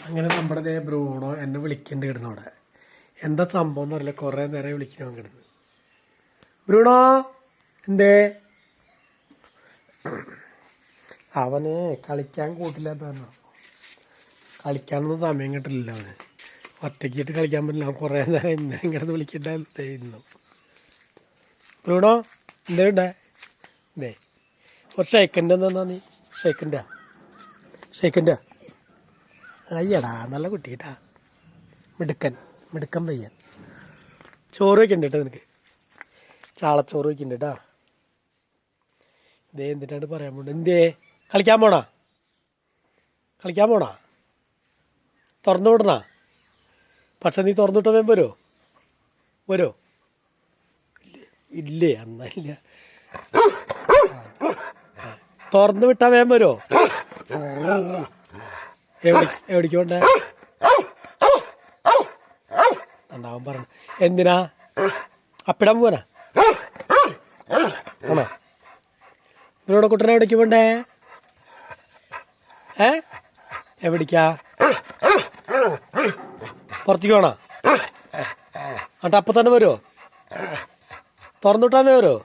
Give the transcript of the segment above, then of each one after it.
അങ്ങനെ നമ്മുടെ ബ്രൂണോ എന്നെ വിളിക്കേണ്ടി കിടന്നു അവിടെ. എന്താ സംഭവം എന്ന് അറിയില്ല, കുറേ നേരം വിളിക്കാൻ കിടന്നു. ബ്രൂണോ എന്തേ? അവന് കളിക്കാൻ കൂട്ടില്ലാത്തതാണ്. കളിക്കാനൊന്നും സമയം കിട്ടില്ല. അവന് ഒറ്റയ്ക്കിട്ട് കളിക്കാൻ പറ്റില്ല. അവൻ കുറേ നേരം ഇന്നേരം കിടന്ന് വിളിക്കട്ടെ ഇന്നും. ബ്രൂണോ എന്തേ ഉണ്ടേ? എന്തേ ഒരു ഷെയ്ക്കൻ്റെ എന്താ നീ? ഷെയ്ക്കൻ്റെ അയ്യടാ, നല്ല കുട്ടിട്ടാ, മിടുക്കൻ പയ്യൻ. ചോറ് വയ്ക്കണ്ട കേട്ടോ നിനക്ക്, ചാളച്ചോറ് വയ്ക്കണ്ട കേട്ടാ. ഇതേ എന്തിനാണ് പറയാൻ പോണ്ട? എന്തേ കളിക്കാൻ പോണാ? തുറന്നു വിടണ? പക്ഷെ നീ തുറന്നു വിട്ടാൽ വരുമോ? ഇല്ലേ എന്നാ ഇല്ല. തുറന്നു വിട്ടാൽ വേഗം വരുമോ? എവിടേക്ക് കൊണ്ടേ? ഉണ്ടാവും പറഞ്ഞു. എന്തിനാ? അപ്പിടാൻ പോവാനാ? ആണോ? ഇവരോടെ കുട്ടനെ എവിടേക്ക് പോണ്ടേ? എവിടേക്കാ? പുറത്തേക്ക് പോണോ? എന്നിട്ട് അപ്പം തന്നെ വരുമോ? തുറന്നുവിട്ടാൽ വരുമോ?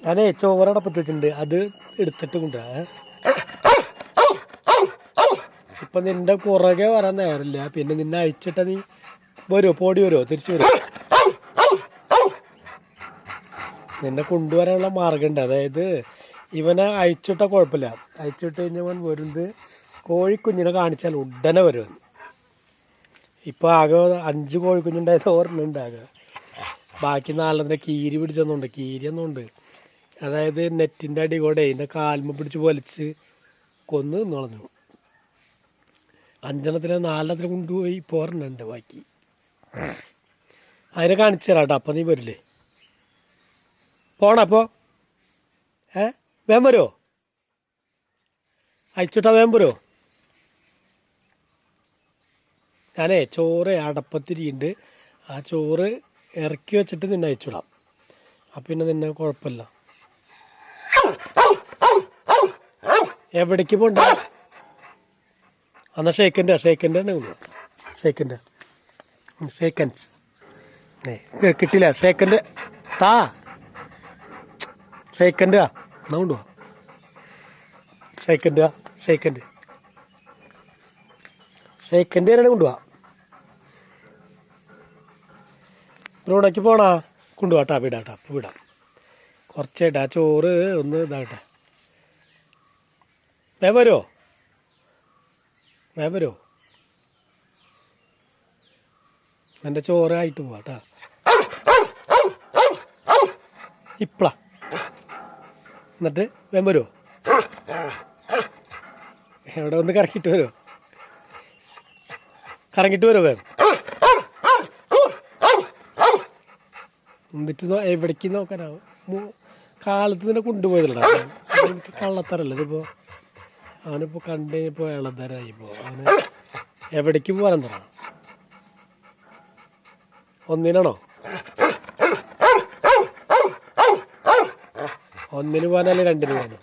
ഞാനേ ചോറടപ്പത്ത് വെച്ചിട്ടുണ്ട്, അത് എടുത്തിട്ട് കൊണ്ടുവരാ. ഇപ്പം നിന്റെ പുറകെ വരാൻ നേരമില്ല. പിന്നെ നിന്നെ അഴിച്ചിട്ട നീ വരുമോ? പോടി വരുമോ? തിരിച്ചു വരുമോ? നിന്നെ കൊണ്ടുവരാനുള്ള മാർഗമുണ്ട്. അതായത് ഇവനെ അഴിച്ചിട്ടാൽ കുഴപ്പമില്ല. അഴിച്ചിട്ട് കഴിഞ്ഞാൽ അവൻ വരുന്നത് കോഴിക്കുഞ്ഞിനെ കാണിച്ചാൽ ഉടനെ വരും. ഇപ്പോൾ ആകെ 5 കോഴിക്കുഞ്ഞുണ്ടായത് ഓർമ്മയുണ്ട്. ആകെ ബാക്കി 4 കീരി പിടിച്ചൊന്നുണ്ട്. കീരിയൊന്നുമുണ്ട്. അതായത് നെറ്റിൻ്റെ അടി കൂടെ ഇതിൻ്റെ കാൽമ പിടിച്ച് വലിച്ച് കൊന്ന് നുളഞ്ഞു. 5 കൊണ്ടുപോയി ഇപ്പോൾ ഒരെണ്ണുണ്ട് ബാക്കി. അതിനെ കാണിച്ചു തരാം കേട്ടോ. അപ്പം നീ വരില്ലേ? പോണപ്പോൾ വേഗം വരുമോ? അയച്ചിട്ടാ വേഗം വരുമോ? ഞാനേ ചോറ് അടപ്പത്തിരിയുണ്ട്. ആ ചോറ് ഇറക്കി വെച്ചിട്ട് നിന്നെ അയച്ചുവിടാം. അപ്പം പിന്നെ നിന്നെ കുഴപ്പമില്ല. എവിടേക്ക് പോണ്ട? എന്നാൽ ഷേക്കൻ്റെ കിട്ടില്ല. ഷേക്കൻ്റെ എന്നാ കൊണ്ടുപോവാ. ഷേക്കൻ്റെ തന്നെ കൊണ്ടുപോവാ. ബ്രൂണോയ്ക്ക് പോണാ? കൊണ്ടുപോട്ടാ. വിടാം. കുറച്ചേട്ടാ ചോറ് ഒന്ന് ഇതാകട്ടെ. വേഗം വരുമോ? എൻ്റെ ചോറ് ആയിട്ട് പോവാട്ടാ. ഇപ്പളാ. എന്നിട്ട് വേഗം വരുമോ? എവിടെ ഒന്ന് കറങ്ങിയിട്ട് വരുമോ? വേഗം എന്നിട്ട് എവിടേക്ക് നോക്കാനാവും? കാലത്ത് തന്നെ കൊണ്ടുപോയതല്ല. എനിക്ക് കള്ളത്തരല്ല ഇതിപ്പോൾ. അവനിപ്പോൾ കണ്ടു കഴിഞ്ഞപ്പോൾ ഇളതരായിപ്പോൾ. അവന് എവിടേക്ക് പോകാനെന്താ? ഒന്നിനാണോ? ഒന്നിന് പോകാനല്ലേ 2 പോകാനോ?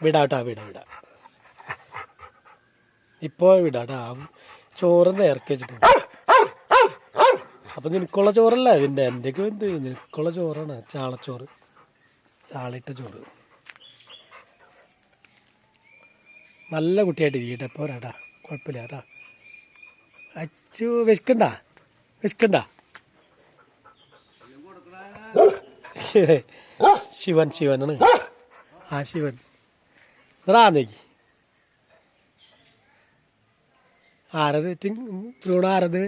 വിടാ. ഇപ്പോൾ വിടാട്ടാ. ചോറ് നേർക്കി വെച്ചിട്ടുണ്ട്. അപ്പം നിനക്കുള്ള ചോറല്ല ഇതിൻ്റെ. എൻ്റെയൊക്കെ എന്ത് നിനക്കുള്ള ചോറാണ്. ചാളച്ചോറ്, ചാളിട്ട ചോറ്. നല്ല കുട്ടിയായിട്ടിരിക്കട്ടെ. ഇപ്പോൾ വരാട്ടാ, കുഴപ്പമില്ല കേട്ടാ. അച്ചു വിശക്കണ്ട? ശിവനാണ്. ശിവൻ റാന്നേക്ക് ആരത്? ബ്രൂണ ആരത്?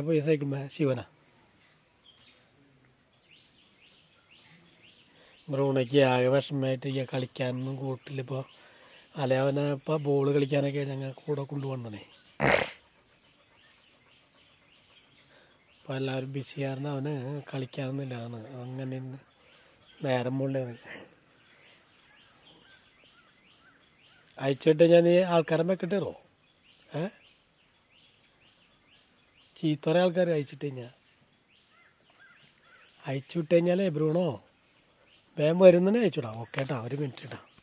പൈസ അയക്കുമ്പോ ശിവനാ? ബ്രൂണയ്ക്ക് ആകെ വിഷമമായിട്ട് കളിക്കാനൊന്നും കൂട്ടിലിപ്പോൾ. അല്ലെ അവനെ ഇപ്പോൾ ബോൾ കളിക്കാനൊക്കെ ഞങ്ങൾ കൂടെ കൊണ്ടുപോകണേ. അപ്പോൾ എല്ലാവരും ബിസിയാറിന് അവന് കളിക്കാനൊന്നുമില്ലാണ്. അങ്ങനെ നേരം മുള്ളയാണ്. അയച്ചിട്ട് ഞാൻ ആൾക്കാരെ വെക്കിട്ടേറോ? ചീത്ത ആൾക്കാർ അയച്ചിട്ട് കഴിഞ്ഞാൽ അയച്ചു വിട്ട് കഴിഞ്ഞാലേ ബ്രൂണോ വേഗം വരുന്നതിന് അയച്ചുവിടാം. ഓക്കെ കേട്ടോ, ഒരു മിനിറ്റ് കേട്ടോ.